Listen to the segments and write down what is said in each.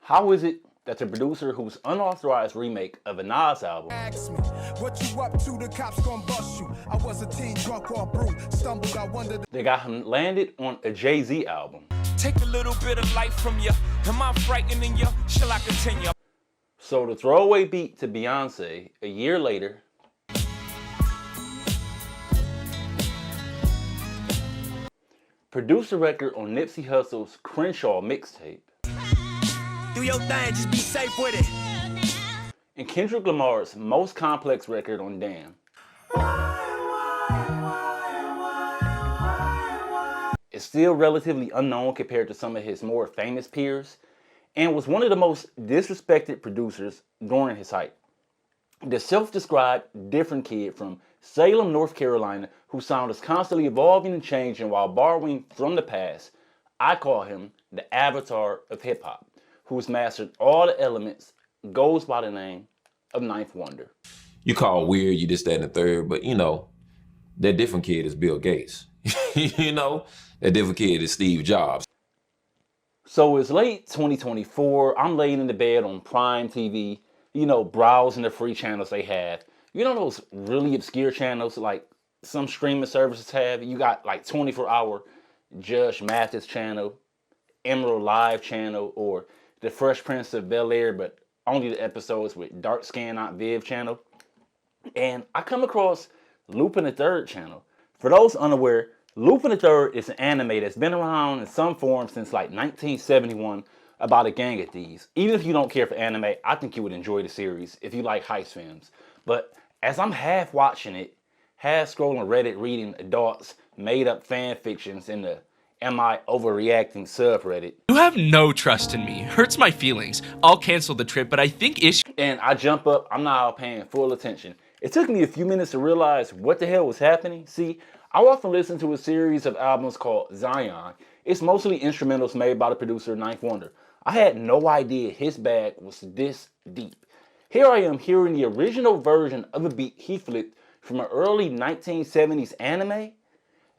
How is it that the producer whose unauthorized remake of a Nas album Ask me, what you up to? The cops gonna bust you. I was a teen drunk or brute. Stumbled, I wondered. that got him landed on a Jayz album? Take a little bit of life from you. Am I frightening you? Shall I continue? So the throwaway beat to Beyonce a year later produced a record on Nipsey Hussle's Crenshaw mixtape. Do your thing, just be safe with it. And Kendrick Lamar's most complex record on Damn. It's still relatively unknown compared to some of his more famous peers, and was one of the most disrespected producers during his height. The self-described different kid from Salem, North Carolina, whose sound is constantly evolving and changing while borrowing from the past, I call him the avatar of hip-hop, who has mastered all the elements, goes by the name of Ninth Wonder. You call weird, you this, that, and the third, but you know, that different kid is Bill Gates. You know, that different kid is Steve Jobs. So it's late 2024, I'm laying in the bed on Prime TV, you know, browsing the free channels they have. You know those really obscure channels like some streaming services have? You got like 24-hour Judge Mathis channel, Emerald Live channel, or the Fresh Prince of Bel-Air, but only the episodes with dark skin Aunt Viv channel. And I come across Lupin the Third channel. For those unaware, Lupin the Third is an anime that's been around in some form since like 1971 about a gang of thieves. Even if you don't care for anime, I think you would enjoy the series if you like heist films. But as I'm half watching it, half scrolling Reddit reading adults made up fan fictions in the Am I Overreacting subreddit. You have no trust in me. Hurts my feelings. I'll cancel the trip, but I think And I jump up, I'm now paying full attention. It took me a few minutes to realize what the hell was happening. See, I often listen to a series of albums called Zion. It's mostly instrumentals made by the producer Ninth Wonder. I had no idea his bag was this deep. Here I am hearing the original version of a beat he flipped from an early 1970s anime.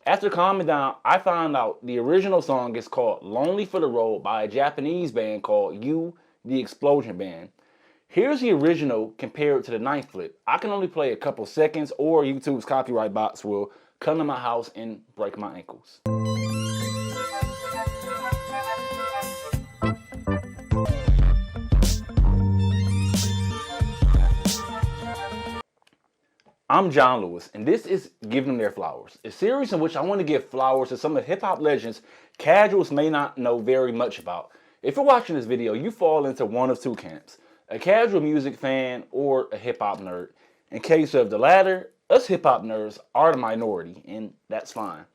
After calming down, I found out the original song is called Lonely for the Road by a Japanese band called You, the Explosion Band. Here's the original compared to the ninth flip. I can only play a couple seconds or YouTube's copyright box will come to my house and break my ankles. I'm John Lewis, and this is Give Them Their Flowers, a series in which I want to give flowers to some of the hip-hop legends casuals may not know very much about. If you're watching this video, you fall into one of two camps, a casual music fan or a hip-hop nerd. In case of the latter, us hip-hop nerds are the minority, and that's fine.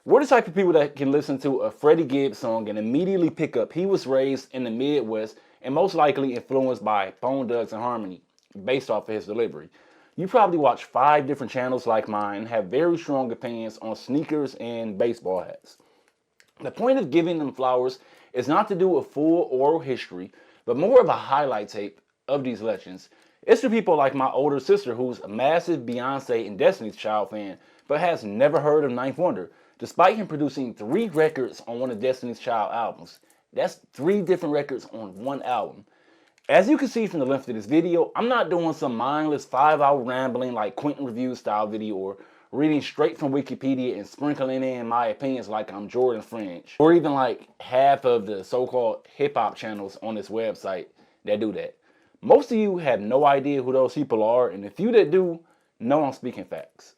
We're the type of people that can listen to a Freddie Gibbs song and immediately pick up he was raised in the Midwest and most likely influenced by Bone Thugs and Harmony, based off of his delivery. You probably watch 5 different channels like mine and have very strong opinions on sneakers and baseball hats. The point of giving them flowers is not to do a full oral history, but more of a highlight tape of these legends. It's for people like my older sister who's a massive Beyonce and Destiny's Child fan, but has never heard of Ninth Wonder, despite him producing 3 records on one of Destiny's Child albums. That's 3 different records on one album. As you can see from the length of this video, I'm not doing some mindless 5-hour rambling like Quentin Review style video or reading straight from Wikipedia and sprinkling in my opinions like I'm Jordan French, or even like half of the so-called hip-hop channels on this website that do that. Most of you have no idea who those people are, and the few that do, know I'm speaking facts.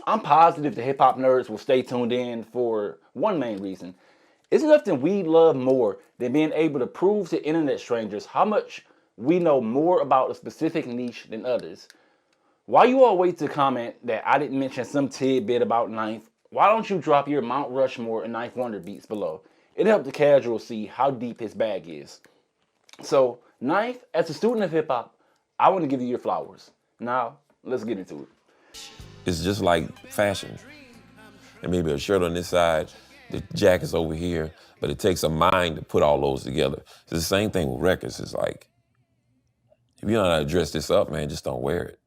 I'm positive the hip-hop nerds will stay tuned in for one main reason. It's nothing we love more than being able to prove to internet strangers how much we know more about a specific niche than others. While you all wait to comment that I didn't mention some tidbit about Ninth, why don't you drop your Mount Rushmore and Ninth Wonder beats below? It'll help the casual see how deep his bag is. So, Ninth, as a student of hip-hop, I want to give you your flowers. Now, let's get into it. It's just like fashion. And maybe a shirt on this side, the jacket's over here, but it takes a mind to put all those together. It's the same thing with records. It's like, if you don't know how to dress this up, man, just don't wear it.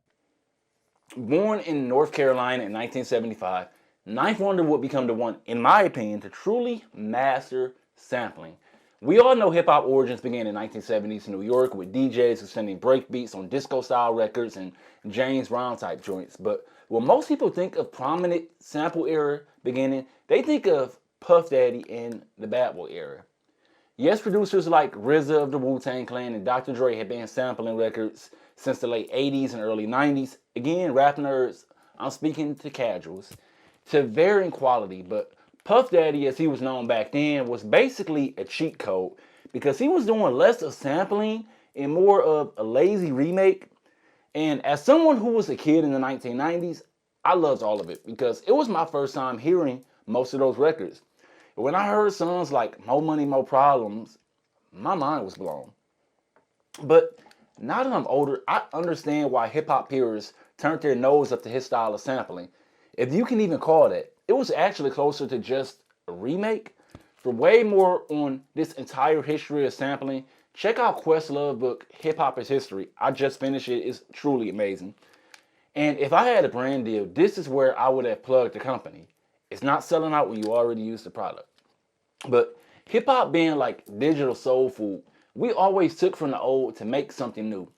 Born in North Carolina in 1975, Ninth Wonder would become the one, in my opinion, to truly master sampling. We all know hip-hop origins began in 1970s in New York with DJs who sending break beats on disco-style records and James Brown-type joints. But when most people think of prominent sample era beginning, they think of Puff Daddy and the Bad Boy era. Yes, producers like RZA of the Wu-Tang Clan and Dr. Dre had been sampling records since the late 80s and early 90s. Again, rap nerds, I'm speaking to casuals, to varying quality, but Puff Daddy, as he was known back then, was basically a cheat code because he was doing less of sampling and more of a lazy remake. And as someone who was a kid in the 1990s, I loved all of it because it was my first time hearing most of those records. When I heard songs like More Money, More Problems, my mind was blown. But now that I'm older, I understand why hip-hop purists turned their nose up to his style of sampling. If you can even call that. It was actually closer to just a remake. For way more on this entire history of sampling, check out Questlove's book, Hip Hop is History. I just finished it. It's truly amazing. And if I had a brand deal, this is where I would have plugged the company. It's not selling out when you already use the product. But hip-hop being like digital soul food, we always took from the old to make something new.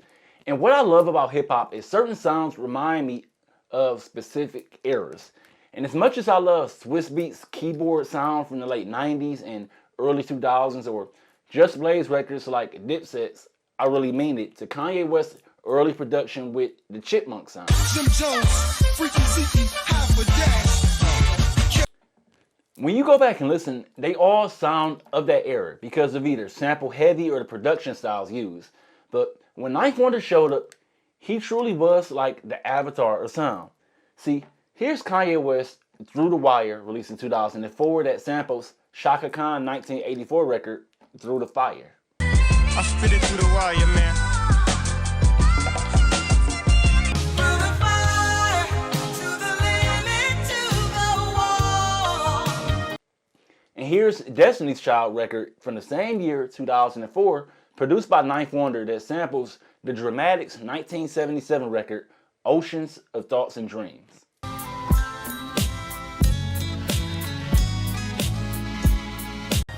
And what I love about hip-hop is certain sounds remind me of specific eras. And as much as I love Swiss Beats keyboard sound from the late 90s and early 2000s, or Just Blaze records like Dipset's I Really Mean It, to Kanye West's early production with the Chipmunk sound. Jim Jones, freaky Zeke, half a dash. When you go back and listen, they all sound of that era because of either sample heavy or the production styles used. But when Ninth Wonder showed up, he truly was like the avatar of sound. See, here's Kanye West Through the Wire, released in 2004, that samples Shaka Khan 1984 record, Through the Fire. I spit it through the wire, man. Through the fire, to the limit, to the wall. And here's Destiny's Child record from the same year, 2004, produced by Ninth Wonder, that samples the Dramatics 1977 record, Oceans of Thoughts and Dreams.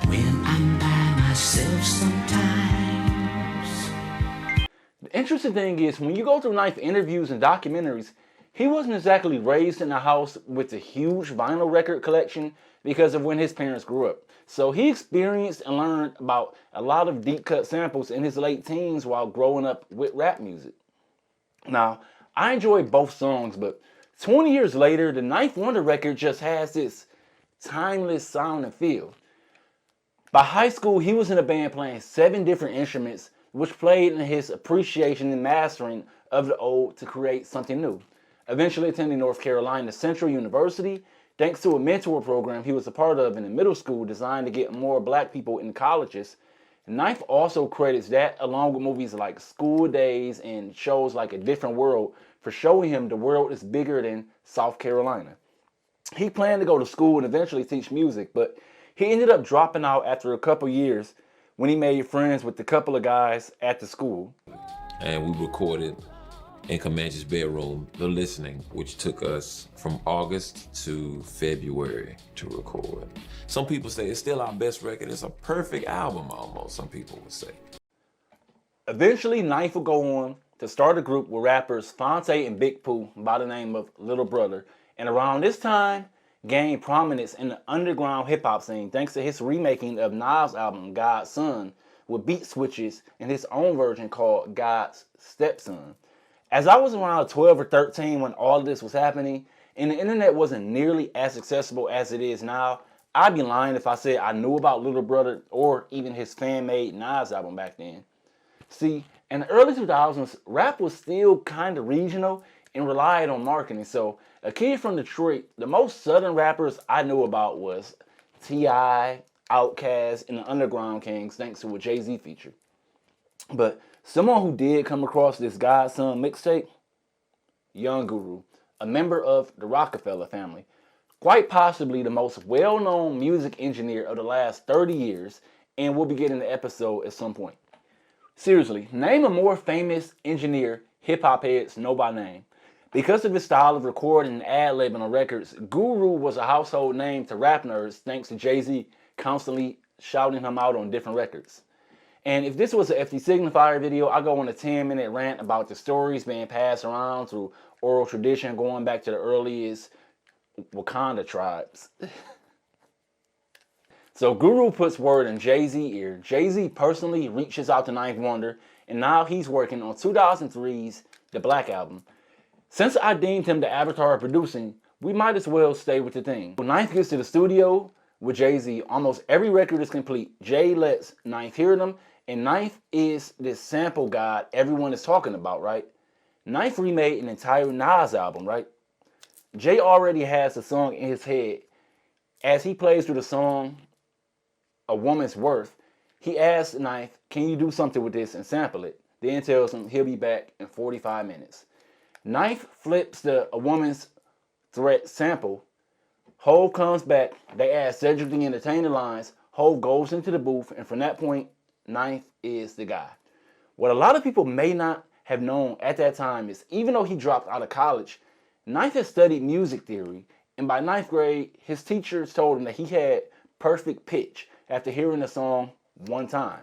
When I'm by myself sometimes. The interesting thing is, when you go through Ninth interviews and documentaries, he wasn't exactly raised in a house with a huge vinyl record collection because of when his parents grew up. So he experienced and learned about a lot of deep cut samples in his late teens while growing up with rap music. Now, I enjoy both songs, but 20 years later, the Ninth Wonder record just has this timeless sound and feel. By high school, he was in a band playing 7 different instruments, which played in his appreciation and mastering of the old to create something new. Eventually attending North Carolina Central University, thanks to a mentor program he was a part of in the middle school designed to get more black people in colleges. Ninth also credits that, along with movies like School Days and shows like A Different World, for showing him the world is bigger than South Carolina. He planned to go to school and eventually teach music, but he ended up dropping out after a couple years when he made friends with a couple of guys at the school. And we recorded in Comanche's bedroom, The Listening, which took us from August to February to record. Some people say it's still our best record. It's a perfect album almost, some people would say. Eventually, Ninth would go on to start a group with rappers Fonte and Big Pooh by the name of Little Brother. And around this time, gained prominence in the underground hip-hop scene thanks to his remaking of Nas' album God's Son with beat switches and his own version called God's Stepson. As I was around 12 or 13 when all of this was happening, and the internet wasn't nearly as accessible as it is now, I'd be lying if I said I knew about Little Brother or even his fan-made Nas album back then. See, in the early 2000s, rap was still kind of regional and relied on marketing. So a kid from Detroit, the most southern rappers I knew about was T.I., Outkast, and the Underground Kings, thanks to a Jayz feature. But someone who did come across this God's Son mixtape, Young Guru, a member of the Rockefeller family, quite possibly the most well-known music engineer of the last 30 years, and we'll be getting the episode at some point. Seriously, name a more famous engineer hip-hop heads know by name. Because of his style of recording and ad-libbing on records, Guru was a household name to rap nerds thanks to Jay-Z constantly shouting him out on different records. And if this was an FT Signifier video, I go on a 10-minute rant about the stories being passed around through oral tradition going back to the earliest Wakanda tribes. So Guru puts word in Jayz ear. Jayz personally reaches out to Ninth Wonder, and now he's working on 2003's The Black Album. Since I deemed him the avatar of producing, we might as well stay with the thing. When Ninth gets to the studio with Jayz, almost every record is complete. Jay lets Ninth hear them, and Ninth is this sample god everyone is talking about, right? Ninth remade an entire Nas album, right? Jay already has the song in his head. As he plays through the song, A Woman's Worth, he asks Ninth, can you do something with this and sample it? Then tells him he'll be back in 45 minutes. Ninth flips the A Woman's Threat sample. Hove comes back. They add Cedric the Entertainer lines. Hove goes into the booth, and from that point, Ninth is the guy. What a lot of people may not have known at that time is even though he dropped out of college, Ninth had studied music theory, and by 9th grade, his teachers told him that he had perfect pitch after hearing the song one time.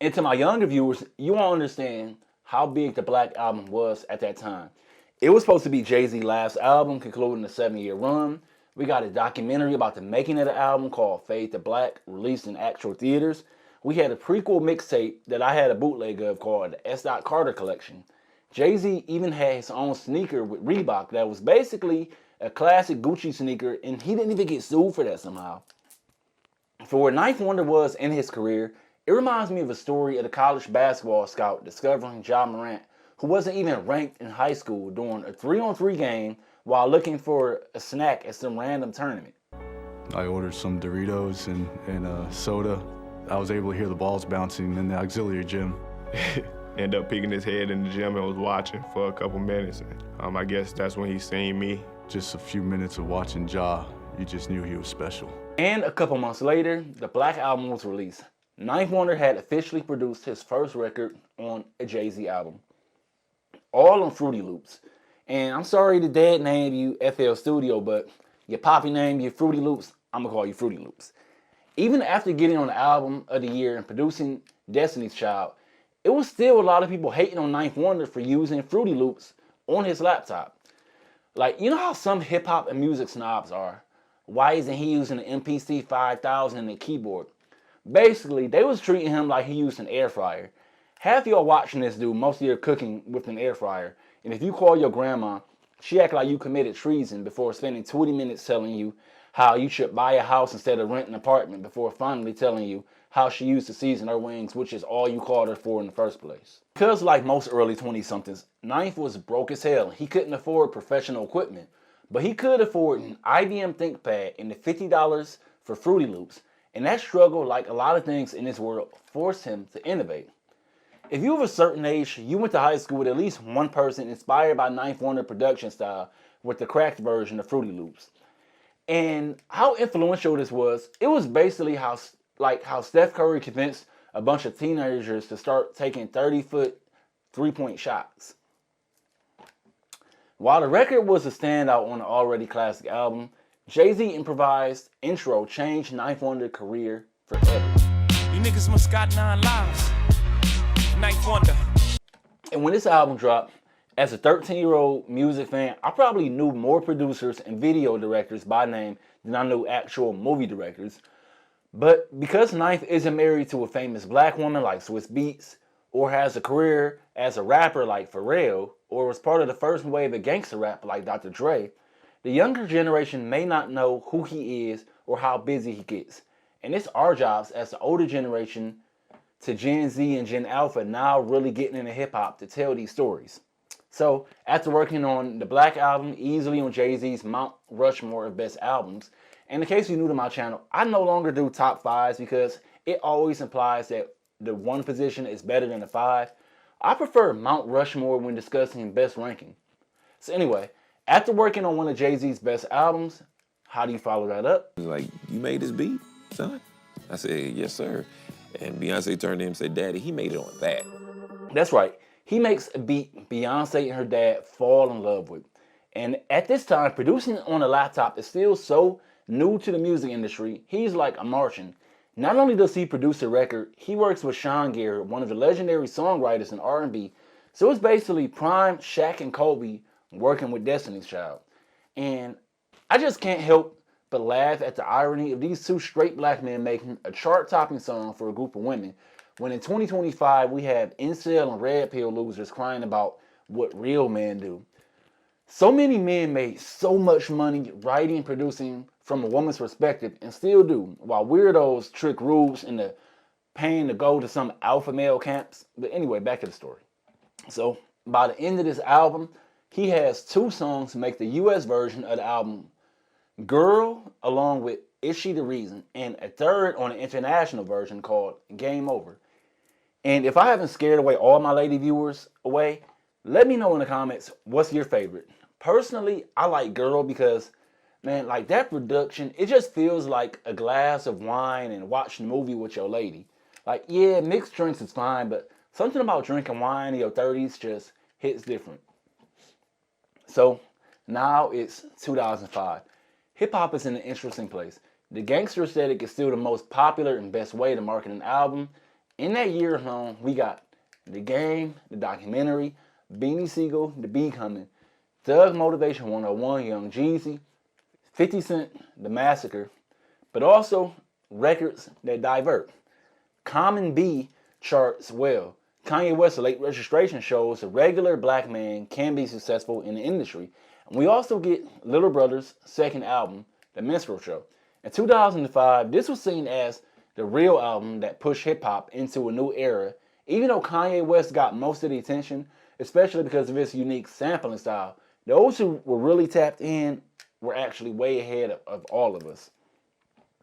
And to my younger viewers, you won't understand how big the Black Album was at that time. It was supposed to be Jay-Z's last album, concluding a 7-year run. We got a documentary about the making of the album called Fade to Black, released in actual theaters. We had a prequel mixtape that I had a bootleg of called the S. Carter Collection. Jay-Z even had his own sneaker with Reebok that was basically a classic Gucci sneaker, and he didn't even get sued for that somehow. For where Ninth Wonder was in his career, it reminds me of a story of the college basketball scout discovering John Morant, who wasn't even ranked in high school, during a 3-on-3 game while looking for a snack at some random tournament. I ordered some Doritos and a soda. I was able to hear the balls bouncing in the auxiliary gym. Ended up peeking his head in the gym and was watching for a couple minutes. I guess that's when he seen me. Just a few minutes of watching Ja, you just knew he was special. And a couple months later, the Black Album was released. Ninth Wonder had officially produced his first record on a Jay-Z album, all on Fruity Loops. And I'm sorry to dad name you FL Studio, but your poppy name you Fruity Loops, I'm gonna call you Fruity Loops. Even after getting on the album of the year and producing Destiny's Child, it was still a lot of people hating on Ninth Wonder for using Fruity Loops on his laptop. Like, you know how some hip hop and music snobs are? Why isn't he using an MPC 5000 and a keyboard? Basically, they was treating him like he used an air fryer. Half y'all watching this do most of your cooking with an air fryer, and if you call your grandma, she act like you committed treason before spending 20 minutes telling you how you should buy a house instead of rent an apartment before finally telling you how she used to season her wings, which is all you called her for in the first place. Because like most early 20-somethings, Ninth was broke as hell. He couldn't afford professional equipment, but he could afford an IBM ThinkPad and the $50 for Fruity Loops. And that struggle, like a lot of things in this world, forced him to innovate. If you of a certain age, you went to high school with at least one person inspired by Ninth Wonder production style with the cracked version of Fruity Loops. And how influential this was, it was basically how Steph Curry convinced a bunch of teenagers to start taking 30-foot three-point shots. While the record was a standout on an already classic album, Jay-Z improvised intro changed Ninth Wonder's career forever. You niggas must got 9 lives. Ninth Wonder. And when this album dropped, as a 13-year-old music fan, I probably knew more producers and video directors by name than I knew actual movie directors. But because Ninth isn't married to a famous black woman like Swizz Beatz, or has a career as a rapper like Pharrell, or was part of the first wave of gangster rap like Dr. Dre, the younger generation may not know who he is or how busy he gets. And it's our jobs as the older generation to Gen Z and Gen Alpha now really getting into hip hop to tell these stories. So after working on the Black Album, easily on Jay-Z's Mount Rushmore of best albums, and in case you're new to my channel, I no longer do top 5s because it always implies that the one position is better than the 5. I prefer Mount Rushmore when discussing best ranking. So anyway, after working on one of Jay-Z's best albums, how do you follow that up? He was like, you made this beat, son? I said, yes, sir. And Beyonce turned to him and said, Daddy, he made it on that. That's right. He makes a beat Beyonce and her dad fall in love with. And at this time, producing on a laptop is still so new to the music industry. He's like a Martian. Not only does he produce the record, he works with Sean Garrett, one of the legendary songwriters in R&B. So it's basically prime Shaq and Kobe working with Destiny's Child. And I just can't help but laugh at the irony of these two straight black men making a chart-topping song for a group of women, when in 2025 we have incel and red pill losers crying about what real men do. So many men made so much money writing and producing from a woman's perspective and still do, while weirdos trick rules into paying to go to some alpha male camps. But anyway, back to the story. So by the end of this album, he has 2 songs to make the US version of the album Girl, along with Is She the Reason, and a third on an international version called Game Over. And if I haven't scared away all my lady viewers away, let me know in the comments what's your favorite. Personally, I like Girl because, man, like that production, it just feels like a glass of wine and watching a movie with your lady. Like, yeah, mixed drinks is fine, but something about drinking wine in your 30s just hits different. So now it's 2005. Hip-hop is in an interesting place. The gangster aesthetic is still the most popular and best way to market an album. In that year alone, we got The Game, the documentary, Beanie Siegel, The Becoming, Thug Motivation 101, Young Jeezy, 50 Cent, The Massacre, but also records that divert. Common B charts well. Kanye West's Late Registration shows a regular black man can be successful in the industry. And we also get Little Brother's second album, The Minstrel Show. In 2005, this was seen as the real album that pushed hip-hop into a new era, even though Kanye West got most of the attention, especially because of his unique sampling style. Those who were really tapped in were actually way ahead of all of us.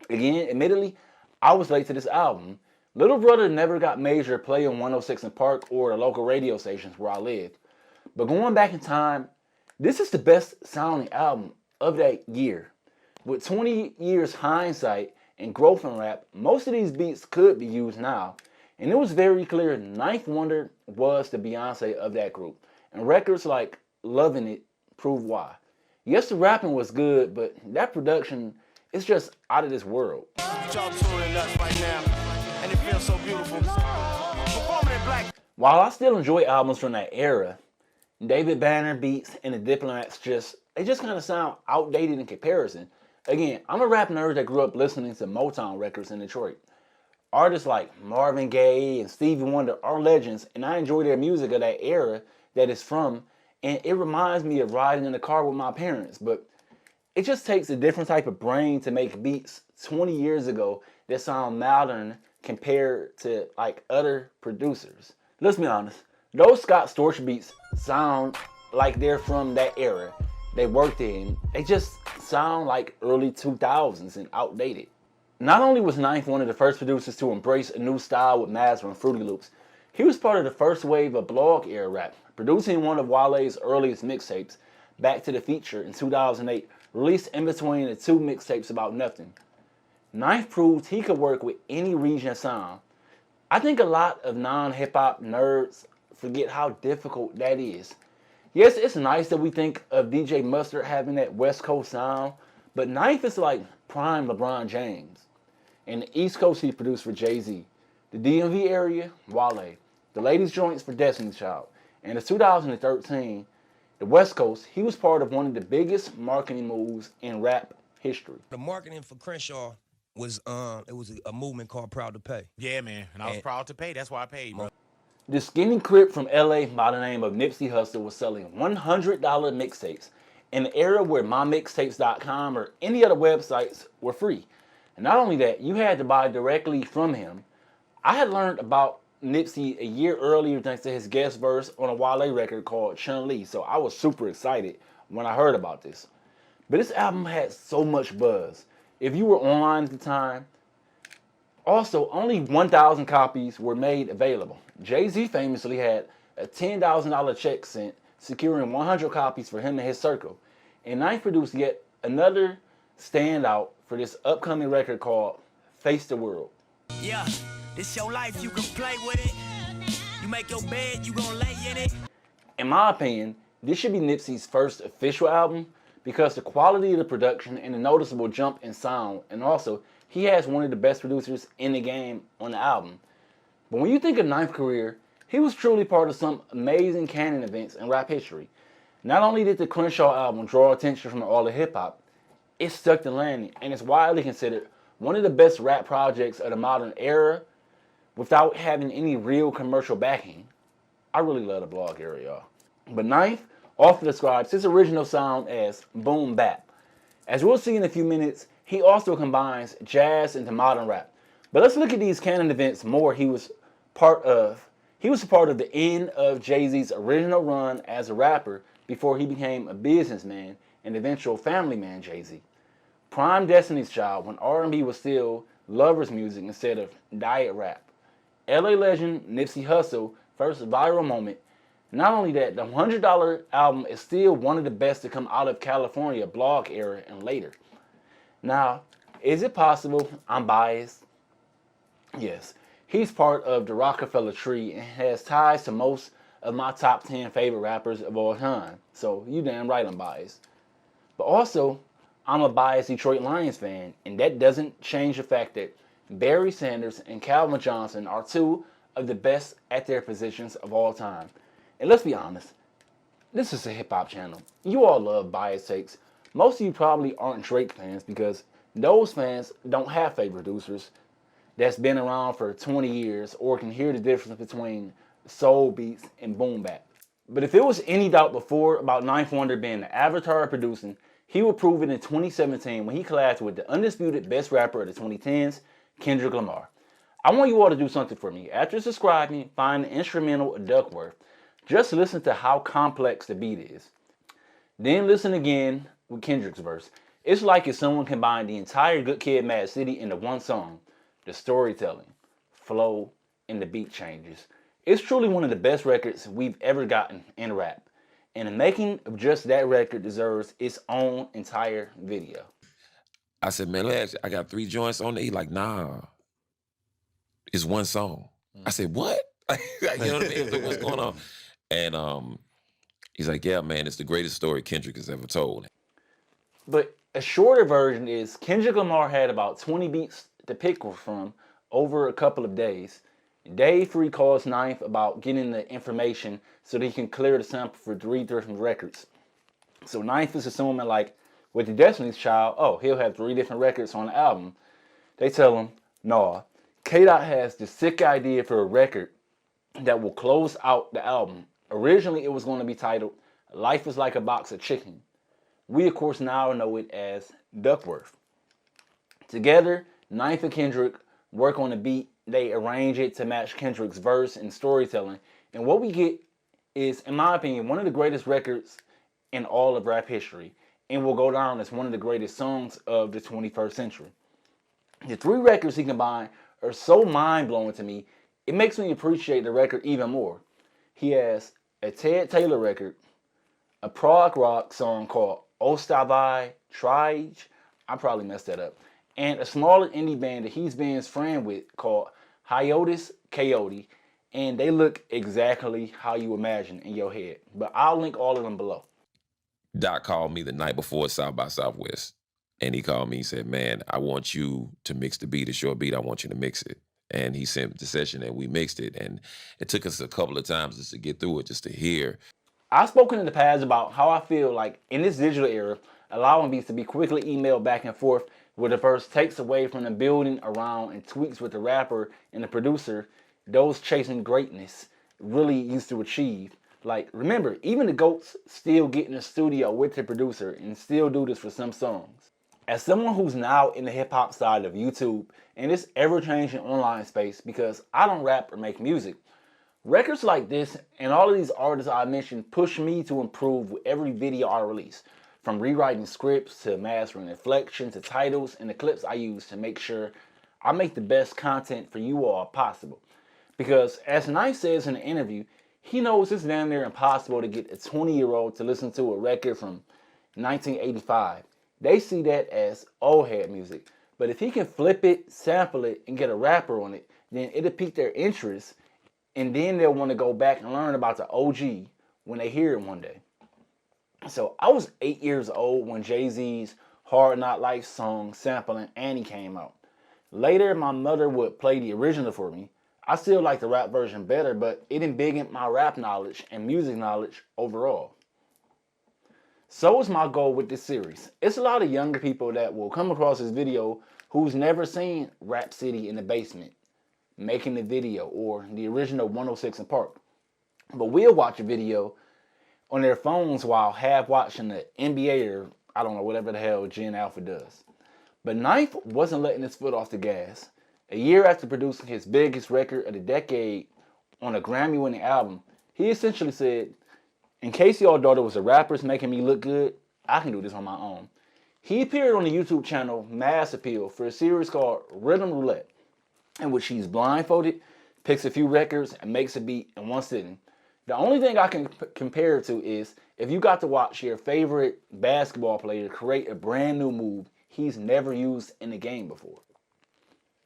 Again, admittedly, I was late to this album. Little Brother never got major play on 106 in Park or the local radio stations where I lived. But going back in time, this is the best sounding album of that year. With 20 years hindsight and growth in rap, most of these beats could be used now. And it was very clear Ninth Wonder was the Beyonce of that group. And records like Lovin' It prove why. Yes, the rapping was good, but that production is just out of this world. Y'all touring us right now, and it feels so beautiful. Performing in black. While I still enjoy albums from that era, David Banner beats and the Diplomats they just kind of sound outdated in comparison. Again, I'm a rap nerd that grew up listening to Motown records in Detroit. Artists like Marvin Gaye and Stevie Wonder are legends, and I enjoy their music of that era that it's from, and it reminds me of riding in the car with my parents. But it just takes a different type of brain to make beats 20 years ago that sound modern compared to like other producers. Let's be honest, those Scott Storch beats sound like they're from that era they worked in. They just sound like early 2000s and outdated. Not only was Ninth one of the first producers to embrace a new style with Mazza and Fruity Loops, he was part of the first wave of blog era rap, producing one of Wale's earliest mixtapes, Back to the Feature in 2008, released in between the 2 mixtapes about nothing. Ninth proved he could work with any region sound. I think a lot of non-hip-hop nerds forget how difficult that is. Yes, it's nice that we think of DJ Mustard having that West Coast sound, but Ninth is like prime LeBron James. In the East Coast, he produced for Jayz. The DMV area, Wale. The ladies' joints for Destiny's Child. And in 2013, the West Coast, he was part of one of the biggest marketing moves in rap history. The marketing for Crenshaw was it was a movement called Proud to Pay. Yeah, man, and I was proud to pay. That's why I paid, bro. The skinny crip from LA by the name of Nipsey Hussle was selling $100 mixtapes in an era where mymixtapes.com or any other websites were free. And not only that, you had to buy directly from him. I had learned about Nipsey a year earlier thanks to his guest verse on a Wale record called Chun-Li, so I was super excited when I heard about this. But this album had so much buzz. If you were online at the time, also only 1,000 copies were made available. Jay-Z famously had a $10,000 check sent, securing 100 copies for him and his circle. And Ninth produced yet another standout for this upcoming record called Face the World. Yeah, this your life, you can play with it. You make your bed, you gonna lay in it. In my opinion, this should be Nipsey's first official album because the quality of the production and the noticeable jump in sound, and also he has one of the best producers in the game on the album. But when you think of Ninth's career, he was truly part of some amazing canon events in rap history. Not only did the Crenshaw album draw attention from all of hip-hop, it stuck the landing and is widely considered one of the best rap projects of the modern era without having any real commercial backing. I really love the blog era, y'all. But Ninth often describes his original sound as boom bap. As we'll see in a few minutes, he also combines jazz into modern rap. But let's look at these canon events more he was a part of the end of Jay-Z's original run as a rapper before he became a businessman and eventual family man Jay-Z. Prime Destiny's Child when R&B was still lovers music instead of diet rap. LA legend Nipsey Hussle first viral moment. Not only that, the $100 album is still one of the best to come out of California blog era and later. Now, is it possible I'm biased? Yes. He's part of the Rockefeller tree and has ties to most of my top 10 favorite rappers of all time. So you damn right I'm biased. But also, I'm a biased Detroit Lions fan, and that doesn't change the fact that Barry Sanders and Calvin Johnson are two of the best at their positions of all time. And let's be honest, this is a hip-hop channel. You all love bias takes. Most of you probably aren't Drake fans because those fans don't have favorite producers that's been around for 20 years or can hear the difference between soul beats and boom bap. But if there was any doubt before about Ninth Wonder being the avatar of producing, he would prove it in 2017 when he collabed with the undisputed best rapper of the 2010s, Kendrick Lamar. I want you all to do something for me. After subscribing, find the instrumental of Duckworth. Just listen to how complex the beat is. Then listen again with Kendrick's verse. It's like if someone combined the entire Good Kid, Mad City into one song. The storytelling, flow, and the beat changes. It's truly one of the best records we've ever gotten in rap. And the making of just that record deserves its own entire video. I said, man, I got 3 joints on there. He like, nah, it's one song. I said, what? You know what I mean? So what's going on? And he's like, yeah, man, it's the greatest story Kendrick has ever told. But a shorter version is Kendrick Lamar had about 20 beats to pick from over a couple of days. Day 3 calls Ninth about getting the information so that he can clear the sample for 3 different records. So Ninth is assuming, like with the Destiny's Child, oh, he'll have 3 different records on the album. They tell him, nah, K-Dot has the sick idea for a record that will close out the album. Originally, it was going to be titled Life is Like a Box of Chicken. We, of course, now know it as Duckworth. Together, Ninth and Kendrick work on the beat. They arrange it to match Kendrick's verse and storytelling. And what we get is, in my opinion, one of the greatest records in all of rap history. And will go down as one of the greatest songs of the 21st century. The 3 records he combined are so mind-blowing to me, it makes me appreciate the record even more. He has a Ted Taylor record, a prog rock song called Ostavi Trag, I probably messed that up, and a smaller indie band that he's been friend with called Hiatus Kaiyote, and they look exactly how you imagine in your head. But I'll link all of them below. Doc called me the night before South by Southwest, and he called me and said, man, I want you to mix the beat, a short beat, I want you to mix it. And he sent the session and we mixed it, and it took us a couple of times just to get through it, just to hear. I've spoken in the past about how I feel like in this digital era, allowing beats to be quickly emailed back and forth where the verse takes away from the building around and tweaks with the rapper and the producer, those chasing greatness really used to achieve. Like, remember, even the GOATs still get in the studio with the producer and still do this for some songs. As someone who's now in the hip-hop side of YouTube and this ever-changing online space, because I don't rap or make music, records like this and all of these artists I mentioned push me to improve with every video I release. From rewriting scripts to mastering inflection to titles and the clips I use to make sure I make the best content for you all possible. Because as Ninth says in the interview, he knows it's damn near impossible to get a 20-year-old to listen to a record from 1985. They see that as old head music. But if he can flip it, sample it, and get a rapper on it, then it'll pique their interest, and then they'll want to go back and learn about the OG when they hear it one day. So I was 8 years old when Jay-Z's Hard Not Life song sampling Annie came out. Later, my mother would play the original for me. I still like the rap version better, but it embiggened my rap knowledge and music knowledge overall. So is my goal with this series. It's a lot of younger people that will come across this video who's never seen Rap City in the Basement, Making the Video, or the original 106 in Park. But we'll watch a video on their phones while half watching the NBA or I don't know, whatever the hell Gen Alpha does. But Knife wasn't letting his foot off the gas. A year after producing his biggest record of the decade on a Grammy-winning album, he essentially said, in case y'all thought it was the rappers making me look good, I can do this on my own. He appeared on the YouTube channel Mass Appeal for a series called Rhythm Roulette, in which he's blindfolded, picks a few records, and makes a beat in one sitting. The only thing I can compare it to is if you got to watch your favorite basketball player create a brand new move he's never used in the game before.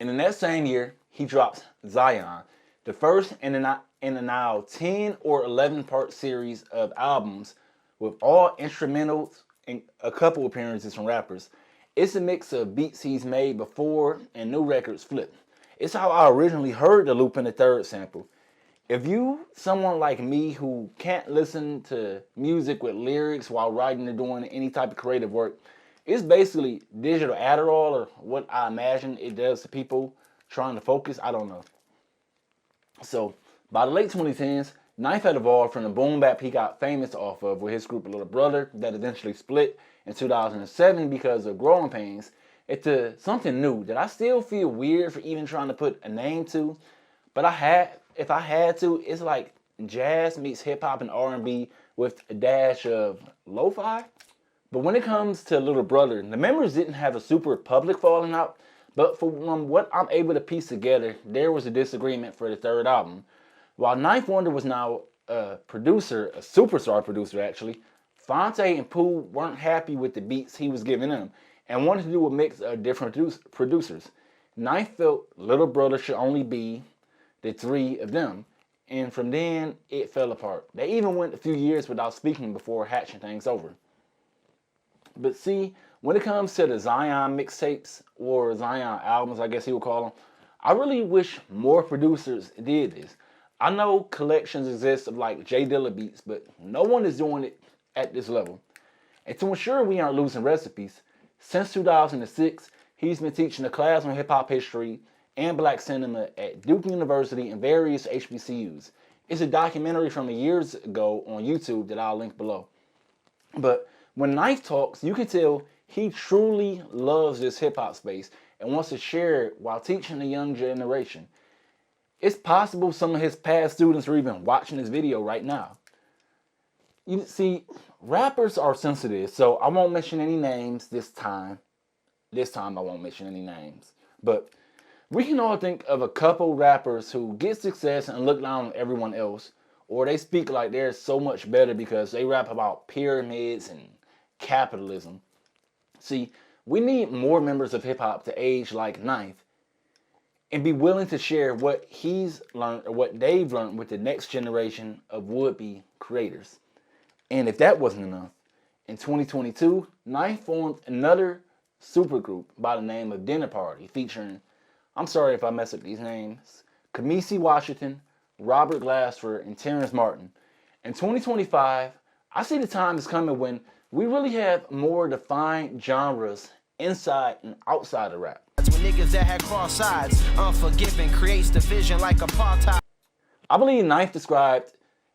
And in that same year, he drops Zion, the first in a now 10 or 11 part series of albums with all instrumentals and a couple appearances from rappers. It's a mix of beats he's made before and new records flipped. It's how I originally heard the Loop in the Third sample. If you, someone like me who can't listen to music with lyrics while writing or doing any type of creative work, it's basically digital Adderall or what I imagine it does to people trying to focus. I don't know. So, by the late 2010s, Knife had evolved from the boom bap he got famous off of with his group Little Brother that eventually split in 2007 because of growing pains into something new that I still feel weird for even trying to put a name to. But if I had to, it's like jazz meets hip hop and R&B with a dash of lo-fi. But when it comes to Little Brother, the members didn't have a super public falling out, but from what I'm able to piece together, there was a disagreement for the third album. While Ninth Wonder was now a producer, a superstar producer actually, Fonte and Pooh weren't happy with the beats he was giving them and wanted to do a mix of different producers. Ninth felt Little Brother should only be the three of them, and from then it fell apart. They even went a few years without speaking before hatching things over. But see, when it comes to the Zion mixtapes, or Zion albums, I guess he would call them, I really wish more producers did this. I know collections exist of like J Dilla beats, but no one is doing it at this level. And to ensure we aren't losing recipes, since 2006, he's been teaching a class on hip-hop history and black cinema at Duke University and various HBCUs. It's a documentary from years ago on YouTube that I'll link below. But when Knife talks, you can tell he truly loves this hip-hop space and wants to share it while teaching the young generation. It's possible some of his past students are even watching this video right now. You see, rappers are sensitive, so I won't mention any names this time. This time I won't mention any names. But we can all think of a couple rappers who get success and look down on everyone else, or they speak like they're so much better because they rap about pyramids and capitalism. See, we need more members of hip-hop to age like Knife and be willing to share what he's learned or what they've learned with the next generation of would-be creators. And if that wasn't enough, in 2022, Knife formed another supergroup by the name of Dinner Party, featuring, I'm sorry if I mess up these names, Kamisi Washington, Robert Glasper, and Terrence Martin. In 2025, I see the time is coming when we really have more defined genres inside and outside of rap. When niggas that had cross sides, unforgiving creates division like apartheid. I believe Knife described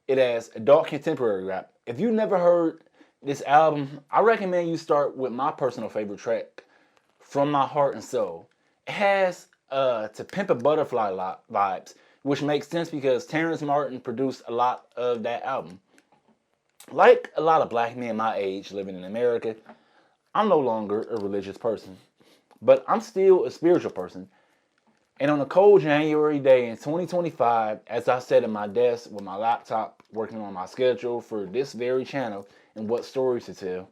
it as adult contemporary rap. If you never heard this album, I recommend you start with my personal favorite track, From My Heart and Soul. It has To Pimp a Butterfly vibes, which makes sense because Terrence Martin produced a lot of that album. Like a lot of black men my age living in America, I'm no longer a religious person, but I'm still a spiritual person. And on a cold January day in 2025, as I sat at my desk with my laptop working on my schedule for this very channel and what stories to tell,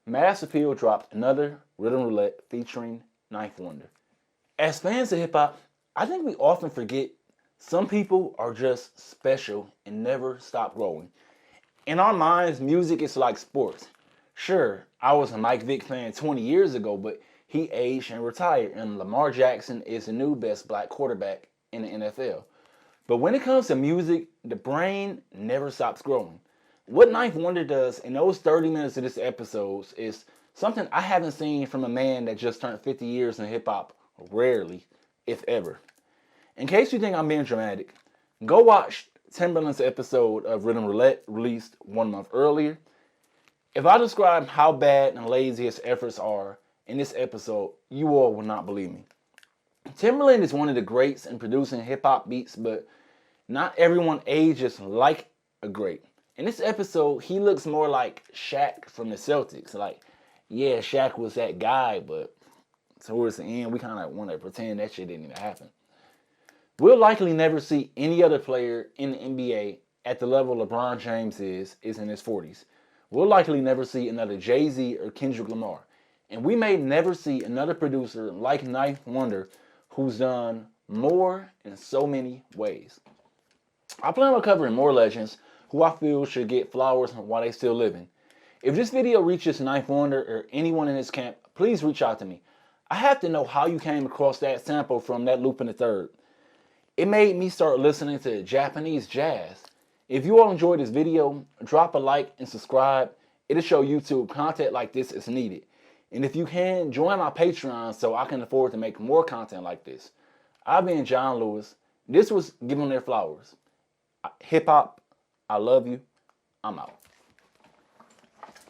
Mass Appeal dropped another Rhythm Roulette featuring Ninth Wonder. As fans of hip-hop, I think we often forget some people are just special and never stop growing. In our minds, music is like sports. Sure, I was a Mike Vick fan 20 years ago, but he aged and retired, and Lamar Jackson is the new best black quarterback in the NFL. But when it comes to music, the brain never stops growing. What Ninth Wonder does in those 30 minutes of this episode is something I haven't seen from a man that just turned 50 years in hip-hop, rarely, if ever. In case you think I'm being dramatic, go watch Timbaland's episode of Rhythm Roulette, released 1 month earlier. If I describe how bad and lazy his efforts are in this episode, you all will not believe me. Timbaland is one of the greats in producing hip-hop beats, but not everyone ages like a great. In this episode, he looks more like Shaq from the Celtics. Like, yeah, Shaq was that guy, but towards the end, we kind of want to pretend that shit didn't even happen. We'll likely never see any other player in the NBA at the level LeBron James is in his 40s. We'll likely never see another Jayz or Kendrick Lamar. And we may never see another producer like Ninth Wonder who's done more in so many ways. I plan on covering more legends who I feel should get flowers while they still living. If this video reaches Ninth Wonder or anyone in his camp, please reach out to me. I have to know how you came across that sample from that loop in the third. It made me start listening to Japanese jazz. If you all enjoyed this video, drop a like and subscribe. It'll show YouTube content like this is needed. And if you can, join my Patreon so I can afford to make more content like this. I've been John Lewis. This was Give Them Their Flowers. Hip hop, I love you. I'm out.